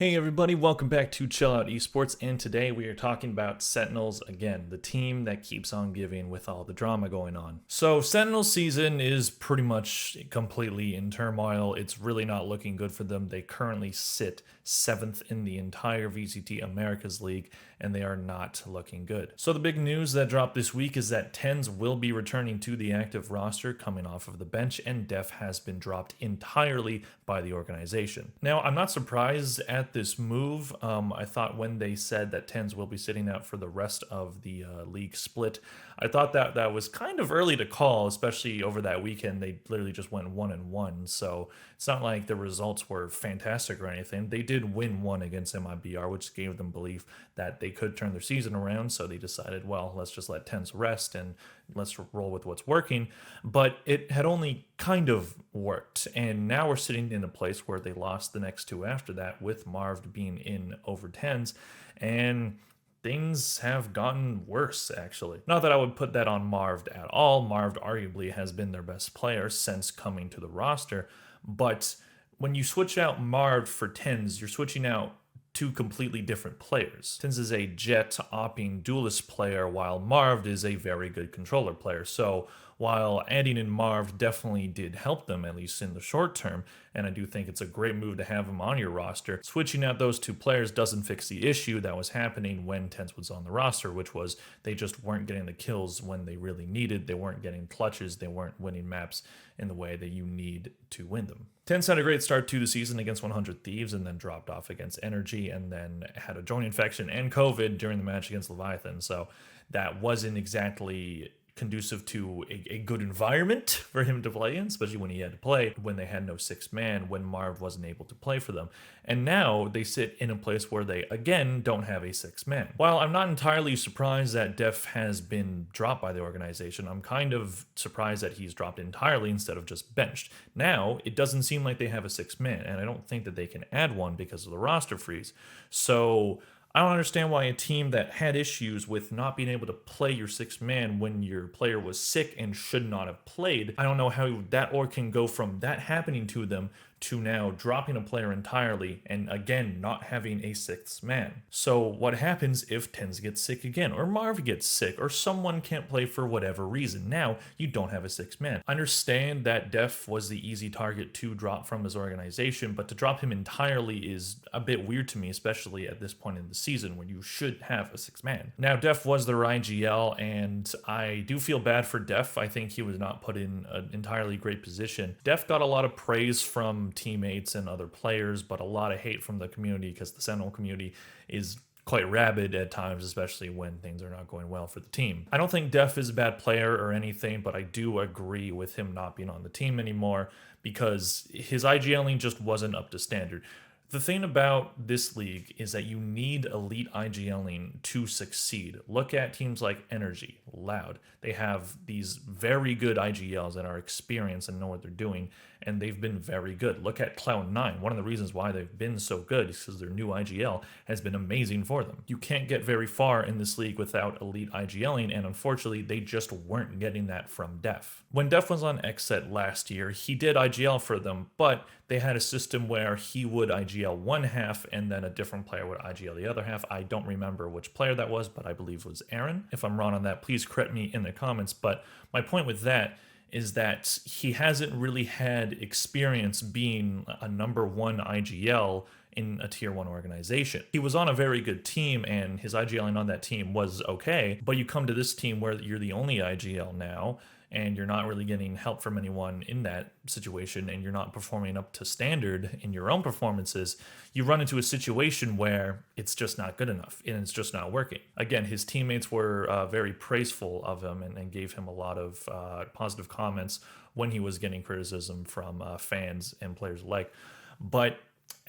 Hey everybody, welcome back to Chill Out Esports, and today we are talking about Sentinels again, the team that keeps on giving with all the drama going on. So Sentinels season is pretty much completely in turmoil. It's really not looking good for them. They currently sit 7th in the entire VCT Americas League, and they are not looking good. So the big news that dropped this week is that tenz will be returning to the active roster coming off of the bench, and Dephh has been dropped entirely by the organization. Now, I'm not surprised at this move. I thought when they said that tenz will be sitting out for the rest of the league split, I thought that that was kind of early to call, especially over that weekend. They literally just went 1-1, so it's not like the results were fantastic or anything. They did win one against MIBR, which gave them belief that they could turn their season around, so they decided, well, let's just let tenz rest and let's roll with what's working. But it had only kind of worked, and now we're sitting in a place where they lost the next two after that, with Marv being in over tenz, and things have gotten worse, actually. Not that I would put that on Marv at all. Marv arguably has been their best player since coming to the roster, but when you switch out Marv for tenz, you're switching out two completely different players. tenz is a jet opping duelist player, while Marv is a very good controller player. So while adding in Marv definitely did help them, at least in the short term, and I do think it's a great move to have him on your roster, switching out those two players doesn't fix the issue that was happening when tenz was on the roster, which was they just weren't getting the kills when they really needed. They weren't getting clutches. They weren't winning maps in the way that you need to win them. tenz had a great start to the season against 100 Thieves, and then dropped off against Energy, and then had a joint infection and COVID during the match against Leviathan. So that wasn't exactly conducive to a good environment for him to play in, especially when he had to play, when they had no sixth man, when Marv wasn't able to play for them. And now they sit in a place where they, again, don't have a sixth man. While I'm not entirely surprised that Dephh has been dropped by the organization, I'm kind of surprised that he's dropped entirely instead of just benched. Now, it doesn't seem like they have a sixth man, and I don't think that they can add one because of the roster freeze. So I don't understand why a team that had issues with not being able to play your sixth man when your player was sick and should not have played, I don't know how that org can go from that happening to them to now dropping a player entirely and again not having a sixth man. So what happens if tenz gets sick again, or Marv gets sick, or someone can't play for whatever reason? Now you don't have a sixth man. I understand that Dephh was the easy target to drop from his organization, but to drop him entirely is a bit weird to me, especially at this point in the season when you should have a sixth man. Now Dephh was their IGL, and I do feel bad for Dephh. I think he was not put in an entirely great position. Dephh got a lot of praise from teammates and other players, but a lot of hate from the community, because the Sentinel community is quite rabid at times, especially when things are not going well for the team. I don't think Dephh is a bad player or anything, but I do agree with him not being on the team anymore because his IGLing just wasn't up to standard. The thing about this league is that you need elite IGLing to succeed. Look at teams like Energy, Loud. They have these very good IGLs that are experienced and know what they're doing, and they've been very good. Look at Cloud9. One of the reasons why they've been so good is because their new IGL has been amazing for them. You can't get very far in this league without elite IGLing, and unfortunately, they just weren't getting that from Dephh. When Dephh was on XSET last year, he did IGL for them, but they had a system where he would IGL one half and then a different player would IGL the other half. I don't remember which player that was, but I believe it was Aaron. If I'm wrong on that, please correct me in the comments. But my point with that is that he hasn't really had experience being a number one IGL in a tier 1 organization. He was on a very good team and his IGLing on that team was okay, but you come to this team where you're the only IGL now and you're not really getting help from anyone in that situation, and you're not performing up to standard in your own performances, you run into a situation where it's just not good enough and it's just not working. Again, his teammates were very praiseful of him and gave him a lot of positive comments when he was getting criticism from fans and players alike. But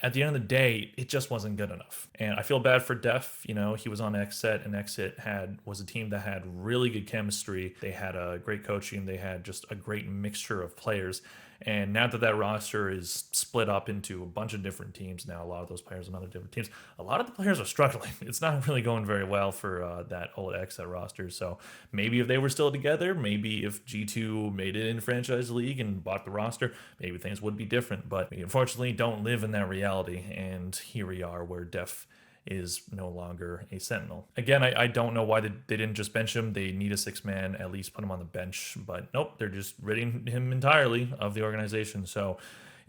at the end of the day, it just wasn't good enough. And I feel bad for Dephh. You know, he was on XSET, and XSET was a team that had really good chemistry. They had a great coaching. They had just a great mixture of players. And now that that roster is split up into a bunch of different teams now, a lot of those players on other different teams, a lot of the players are struggling. It's not really going very well for that old X roster. So maybe if they were still together, maybe if G2 made it in franchise league and bought the roster, maybe things would be different. But we unfortunately don't live in that reality. And here we are where Dephh is no longer a Sentinel. Again, I don't know why they didn't just bench him. They need a 6-man, at least put him on the bench. But nope, they're just ridding him entirely of the organization. So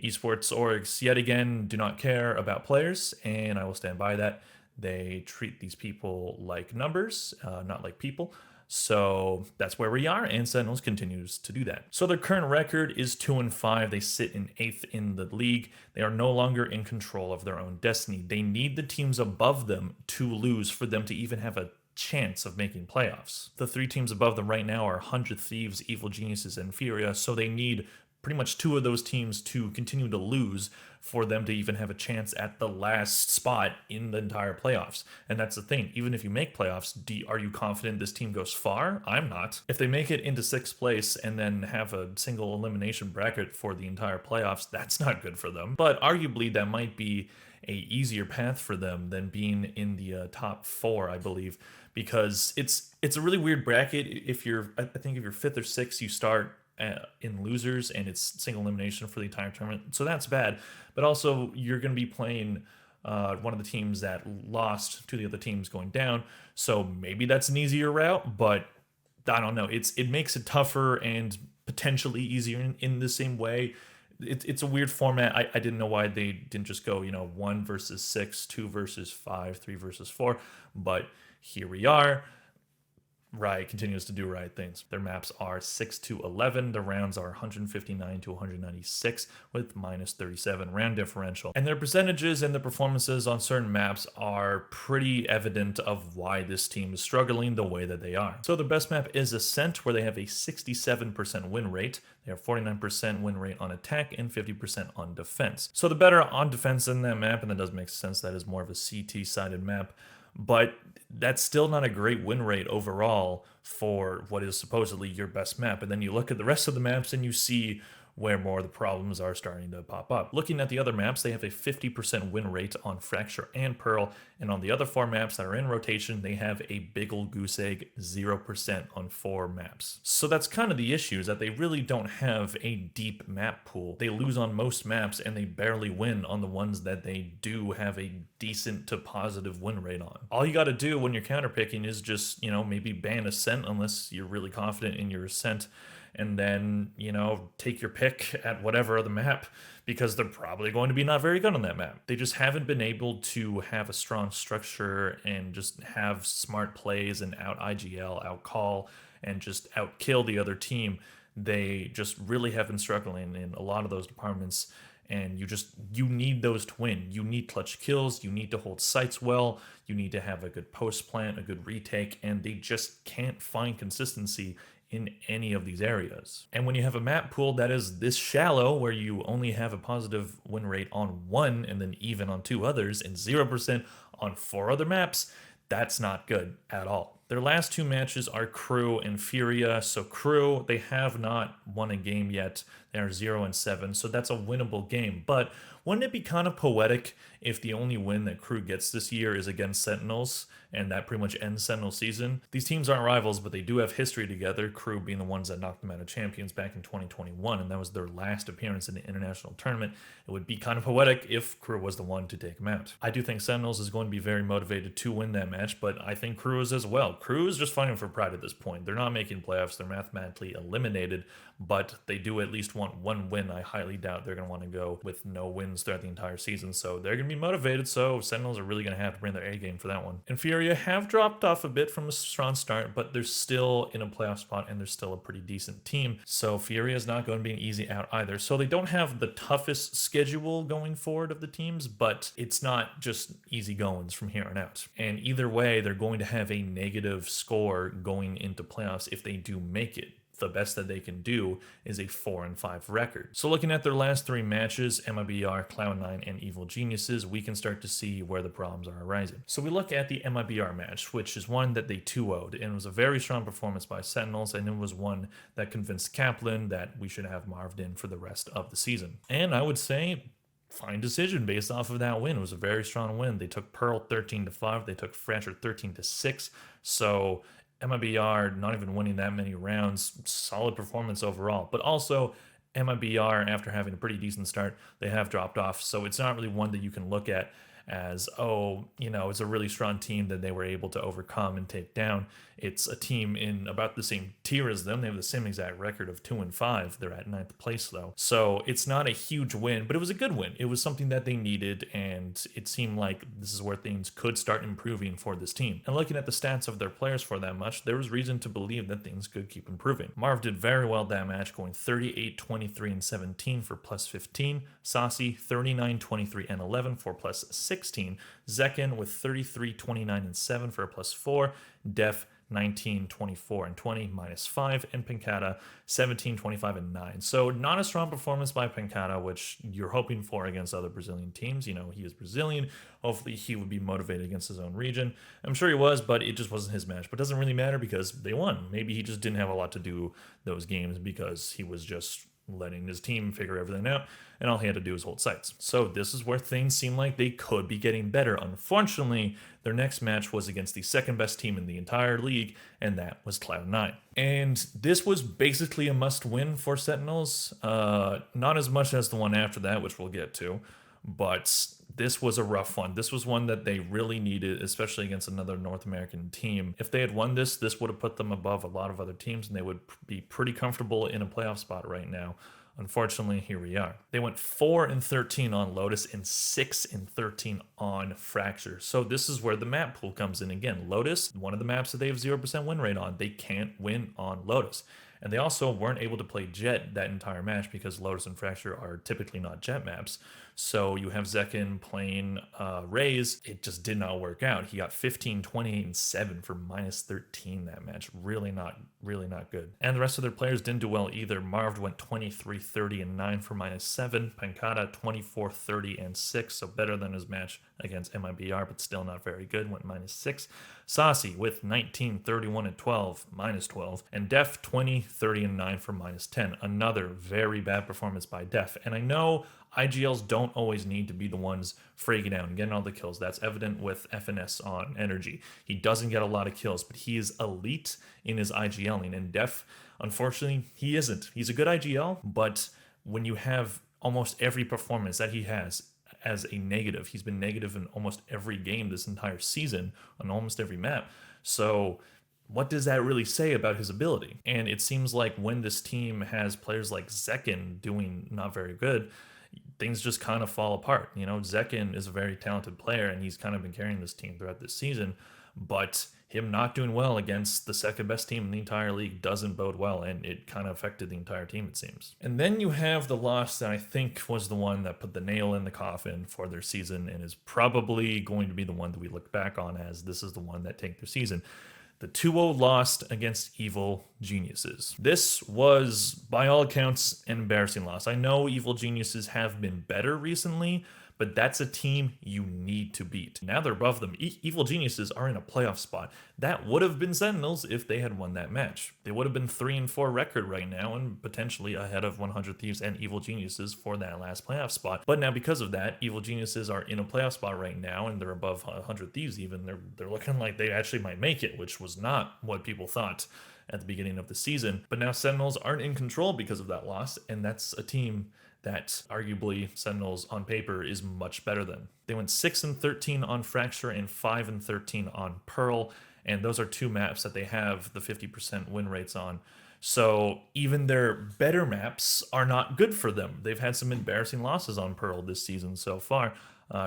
Esports orgs, yet again, do not care about players, and I will stand by that. They treat these people like numbers, not like people. So that's where we are, and Sentinels continues to do that. So their current record is 2-5. They sit in 8th in the league. They are no longer in control of their own destiny. They need the teams above them to lose for them to even have a chance of making playoffs. The 3 teams above them right now are 100 Thieves, Evil Geniuses, and Furia, so they need pretty much 2 of those teams to continue to lose for them to even have a chance at the last spot in the entire playoffs. And that's the thing. Even if you make playoffs, are you confident this team goes far? I'm not. If they make it into 6th place and then have a single elimination bracket for the entire playoffs, that's not good for them. But arguably, that might be a easier path for them than being in the top 4, I believe, because it's a really weird bracket. I think if you're 5th or 6th, you start in losers, and it's single elimination for the entire tournament, so that's bad. But also, you're going to be playing one of the teams that lost to the other teams going down, so maybe that's an easier route, but I don't know. It makes it tougher and potentially easier in the same way. It's a weird format. I didn't know why they didn't just go 1 versus 6, 2 versus 5, 3 versus 4, but here we are. Riot continues to do Riot things. Their maps are 6 to 11. The rounds are 159 to 196 with minus 37 round differential. And their percentages and the performances on certain maps are pretty evident of why this team is struggling the way that they are. So the best map is Ascent, where they have a 67% win rate. They have 49% win rate on attack and 50% on defense. So the better on defense in that map, and that does make sense, that is more of a CT-sided map, but that's still not a great win rate overall for what is supposedly your best map. And then you look at the rest of the maps and you see where more of the problems are starting to pop up. Looking at the other maps, they have a 50% win rate on Fracture and Pearl, and on the other 4 maps that are in rotation, they have a big ol' goose egg 0% on 4 maps. So that's kind of the issue, is that they really don't have a deep map pool. They lose on most maps, and they barely win on the ones that they do have a decent to positive win rate on. All you gotta do when you're counterpicking is just, maybe ban Ascent unless you're really confident in your Ascent, and then, take your pick at whatever other map, because they're probably going to be not very good on that map. They just haven't been able to have a strong structure and just have smart plays and out IGL, out call, and just out kill the other team. They just really have been struggling in a lot of those departments, and you need those to win. You need clutch kills, you need to hold sites well, you need to have a good post plant, a good retake, and they just can't find consistency in any of these areas. And when you have a map pool that is this shallow, where you only have a positive win rate on 1 and then even on 2 others and 0% on 4 other maps, that's not good at all. Their last 2 matches are Crew and Furia. So Crew, they have not won a game yet. They are 0-7, so that's a winnable game. But wouldn't it be kind of poetic if the only win that Crew gets this year is against Sentinels, and that pretty much ends Sentinel season? These teams aren't rivals, but they do have history together, Crew being the ones that knocked them out of champions back in 2021, and that was their last appearance in the international tournament. It would be kind of poetic if Crew was the one to take them out. I do think Sentinels is going to be very motivated to win that match, but I think Crew is as well. Crew is just fighting for pride at this point. They're not making playoffs, they're mathematically eliminated, but they do at least want 1 win. I highly doubt they're going to want to go with no wins throughout the entire season, so they're going to be motivated, so Sentinels are really going to have to bring their A game for that one. And Furia have dropped off a bit from a strong start, but they're still in a playoff spot, and they're still a pretty decent team, so Furia is not going to be an easy out either. So they don't have the toughest schedule going forward of the teams, but it's not just easy goings from here on out. And either way, they're going to have a negative score going into playoffs if they do make it. the best that they can do is a 4-5 record. So looking at their last 3 matches, MIBR, Cloud9, and Evil Geniuses, we can start to see where the problems are arising. So we look at the MIBR match, which is one that they 2-0'd, and it was a very strong performance by Sentinels, and it was one that convinced Kaplan that we should have Marved in for the rest of the season. And I would say fine decision based off of that win. It was a very strong win. They took Pearl 13-5. They took Fracture 13-6. So MIBR not even winning that many rounds. Solid performance overall. But also MIBR, after having a pretty decent start, they have dropped off. So it's not really one that you can look at as, oh, you know, it's a really strong team that they were able to overcome and take down. It's a team in about the same tier as them. They have the same exact record of 2-5. They're at 9th place though. So it's not a huge win, but it was a good win. It was something that they needed, and it seemed like this is where things could start improving for this team. And looking at the stats of their players for that match, there was reason to believe that things could keep improving. Marv did very well that match, going 38, 23, and 17 for plus 15. Saucy, 39, 23, and 11 for plus 16. Zekin with 33, 29, and 7 for a plus 4. Dephh, 19, 24, and 20, minus 5, and Pancata, 17, 25, and 9. So not a strong performance by Pancata, which you're hoping for against other Brazilian teams. You know, he is Brazilian. Hopefully he would be motivated against his own region. I'm sure he was, but it just wasn't his match. But it doesn't really matter because they won. Maybe he just didn't have a lot to do those games because he was just letting his team figure everything out, and all he had to do was hold sites. So this is where things seem like they could be getting better. Unfortunately, their next match was against the second best team in the entire league, and that was Cloud9. And this was basically a must-win for Sentinels. Not as much as the one after that, which we'll get to, but this was a rough one. This was one that they really needed, especially against another North American team. If they had won this would have put them above a lot of other teams, and they would be pretty comfortable in a playoff spot right now. Unfortunately, here we are. They went 4-13 on Lotus and 6-13 on Fracture. So this is where the map pool comes in again. Lotus, one of the maps that they have 0% win rate on, they can't win on Lotus. And they also weren't able to play Jet that entire match because Lotus and Fracture are typically not Jet maps. So you have Zekin playing Raze. It just did not work out. He got 15, 28, and 7 for minus 13 that match. Really not good. And the rest of their players didn't do well either. Marv went 23, 30, and 9 for minus 7. Pancata 24, 30, and 6. So better than his match against MIBR, but still not very good. Went minus 6. Saucy with 19, 31, and 12, minus 12. And Dephh 20, 30, and 9 for minus 10. Another very bad performance by Dephh. And I know IGLs don't always need to be the ones fragging out and getting all the kills. That's evident with FNS on Energy. He doesn't get a lot of kills, but he is elite in his IGLing. And Dephh, unfortunately, he isn't. He's a good IGL, but when you have almost every performance that he has as a negative, he's been negative in almost every game this entire season on almost every map. So what does that really say about his ability? And it seems like when this team has players like Zekin doing not very good, things just kind of fall apart. You know, Zekin is a very talented player, and he's kind of been carrying this team throughout this season, but him not doing well against the second best team in the entire league doesn't bode well, and it kind of affected the entire team, it seems. And then you have the loss that I think was the one that put the nail in the coffin for their season, and is probably going to be the one that we look back on as this is the one that tanked their season. The 2-0 loss against Evil Geniuses. This was, by all accounts, an embarrassing loss. I know Evil Geniuses have been better recently, but that's a team you need to beat. Now they're above them. Evil Geniuses are in a playoff spot. That would have been Sentinels if they had won that match. They would have been 3-4 record right now and potentially ahead of 100 Thieves and Evil Geniuses for that last playoff spot. But now because of that, Evil Geniuses are in a playoff spot right now, and they're above 100 Thieves even. They're looking like they actually might make it, which was not what people thought at the beginning of the season. But now Sentinels aren't in control because of that loss, and that's a team that arguably Sentinels on paper is much better than. They went 6-13 on Fracture and 5-13 on Pearl, and those are two maps that they have the 50% win rates on. So even their better maps are not good for them. They've had some embarrassing losses on Pearl this season so far.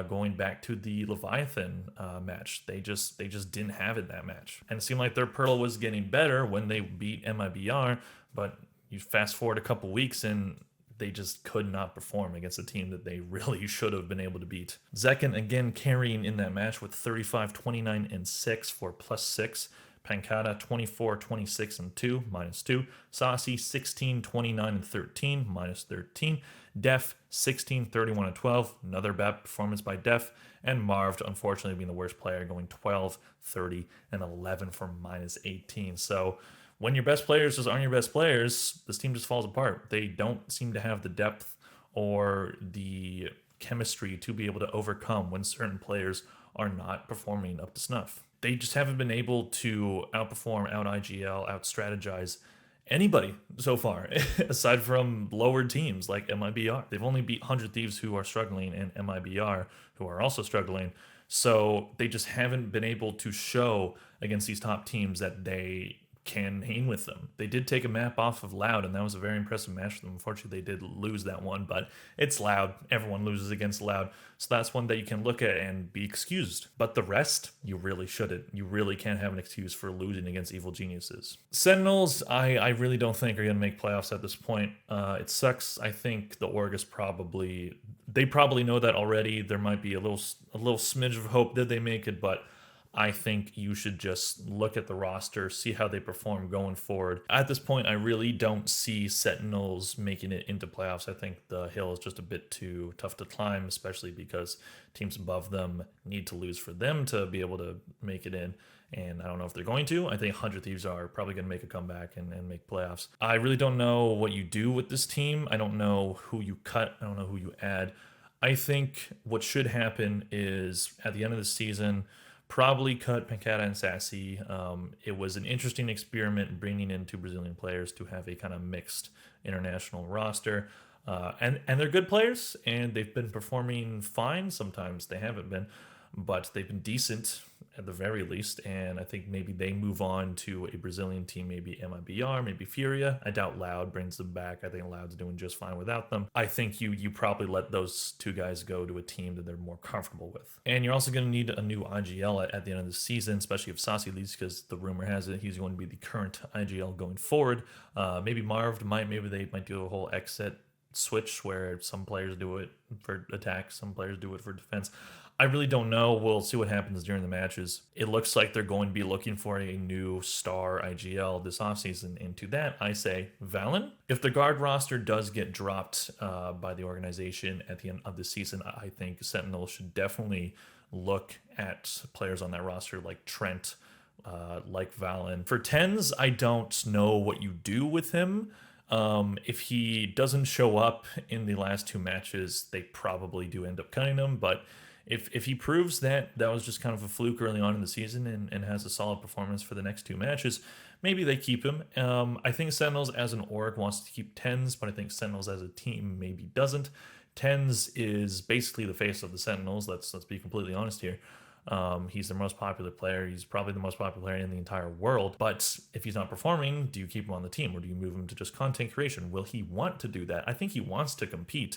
Going back to the Leviathan match, they just didn't have it that match. And it seemed like their Pearl was getting better when they beat MIBR, but you fast forward a couple weeks and they just could not perform against a team that they really should have been able to beat. Zekin again carrying in that match with 35, 29, and 6 for plus 6. Pancata 24, 26, and 2, -2. Saucy 16, 29, and 13, -13. Dephh 16, 31, and 12. Another bad performance by Dephh. And Marved, unfortunately, being the worst player, going 12, 30, and 11 for -18. So when your best players just aren't your best players, this team just falls apart. They don't seem to have the depth or the chemistry to be able to overcome when certain players are not performing up to snuff. They just haven't been able to outperform, out IGL, out strategize anybody so far, aside from lower teams like MIBR. They've only beat 100 Thieves, who are struggling, and MIBR, who are also struggling. So they just haven't been able to show against these top teams that they can hang with them. They did take a map off of Loud, and that was a very impressive match for them. Unfortunately, they did lose that one, but it's Loud. Everyone loses against Loud. So that's one that you can look at and be excused. But the rest, you really shouldn't. You really can't have an excuse for losing against Evil Geniuses. Sentinels, I really don't think are going to make playoffs at this point. It sucks. I think the org is they probably know that already. There might be a little smidge of hope that they make it, but I think you should just look at the roster, see how they perform going forward. At this point, I really don't see Sentinels making it into playoffs. I think the hill is just a bit too tough to climb, especially because teams above them need to lose for them to be able to make it in. And I don't know if they're going to. I think 100 Thieves are probably going to make a comeback and make playoffs. I really don't know what you do with this team. I don't know who you cut. I don't know who you add. I think what should happen is at the end of the season, probably cut Pancata and Sassy. It was an interesting experiment bringing in two Brazilian players to have a kind of mixed international roster. And they're good players, and they've been performing fine. Sometimes they haven't been, but they've been decent at the very least. And I think maybe they move on to a Brazilian team, maybe MIBR, maybe Furia. I doubt Loud brings them back. I think Loud's doing just fine without them. I think you probably let those two guys go to a team that they're more comfortable with. And you're also going to need a new IGL at the end of the season, especially if Saucy leaves, because the rumor has it he's going to be the current IGL going forward. Maybe Marved maybe they might do a whole exit switch where some players do it for attack, some players do it for defense. I really don't know. We'll see what happens during the matches. It looks like they're going to be looking for a new star IGL this offseason. And to that, I say Valen. If the guard roster does get dropped by the organization at the end of the season, I think Sentinel should definitely look at players on that roster like Trent, like Valen. For tenz, I don't know what you do with him. If he doesn't show up in the last two matches, they probably do end up cutting him, but if he proves that was just kind of a fluke early on in the season and has a solid performance for the next two matches, maybe they keep him. I think Sentinels as an org wants to keep tenz, but I think Sentinels as a team maybe doesn't. Tenz is basically the face of the Sentinels. Let's be completely honest here. He's their most popular player. He's probably the most popular player in the entire world. But if he's not performing, do you keep him on the team or do you move him to just content creation? Will he want to do that? I think he wants to compete.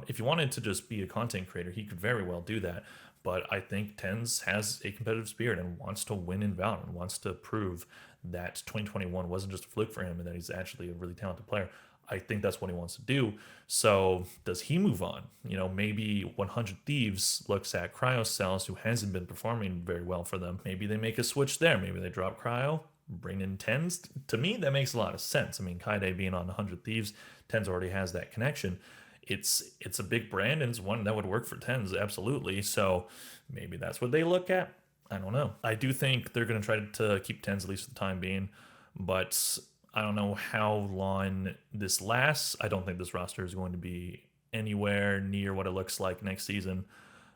If he wanted to just be a content creator, he could very well do that. But I think tenz has a competitive spirit and wants to win in Valorant, wants to prove that 2021 wasn't just a fluke for him and that he's actually a really talented player. I think that's what he wants to do. So does he move on? Maybe 100 Thieves looks at CryoCells, who hasn't been performing very well for them. Maybe they make a switch there. Maybe they drop Cryo, bring in tenz. To me, that makes a lot of sense. I mean, Kaide being on 100 Thieves, tenz already has that connection. It's a big brand, and it's one that would work for tenz, absolutely. So maybe that's what they look at. I don't know. I do think they're going to try to keep tenz at least for the time being, but I don't know how long this lasts. I don't think this roster is going to be anywhere near what it looks like next season,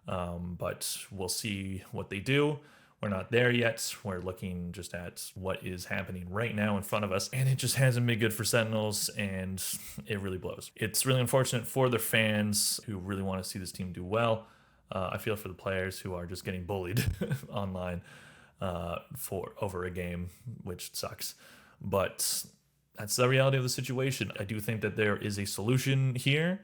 but we'll see what they do. We're not there yet. We're looking just at what is happening right now in front of us, and it just hasn't been good for Sentinels, and it really blows. It's really unfortunate for their fans who really want to see this team do well. I feel for the players who are just getting bullied online over a game, which sucks. But that's the reality of the situation. I do think that there is a solution here,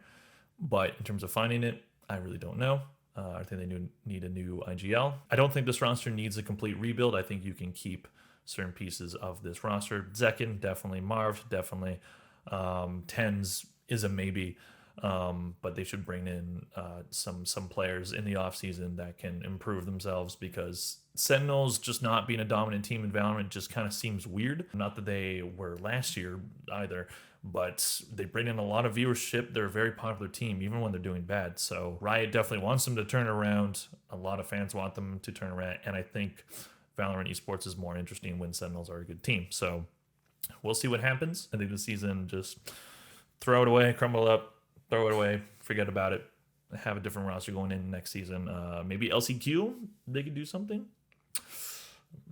but in terms of finding it, I really don't know. I think they need a new IGL. I don't think this roster needs a complete rebuild. I think you can keep certain pieces of this roster. Zekin, definitely. Marv, definitely. tenz is a maybe. But they should bring in some players in the offseason that can improve themselves, because Sentinels just not being a dominant team in Valorant just kind of seems weird. Not that they were last year either, but they bring in a lot of viewership. They're a very popular team, even when they're doing bad. So Riot definitely wants them to turn around. A lot of fans want them to turn around, and I think Valorant Esports is more interesting when Sentinels are a good team. So we'll see what happens. I think the season, just throw it away, crumble up, throw it away, forget about it. Have a different roster going in next season. Maybe LCQ, they could do something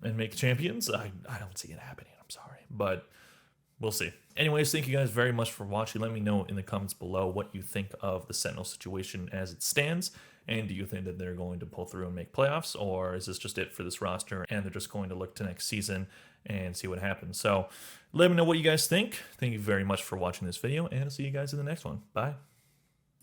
and make champions. I don't see it happening. I'm sorry, but we'll see. Anyways, thank you guys very much for watching. Let me know in the comments below what you think of the Sentinel situation as it stands. And do you think that they're going to pull through and make playoffs, or is this just it for this roster and they're just going to look to next season and see what happens? So let me know what you guys think. Thank you very much for watching this video, and I'll see you guys in the next one. Bye.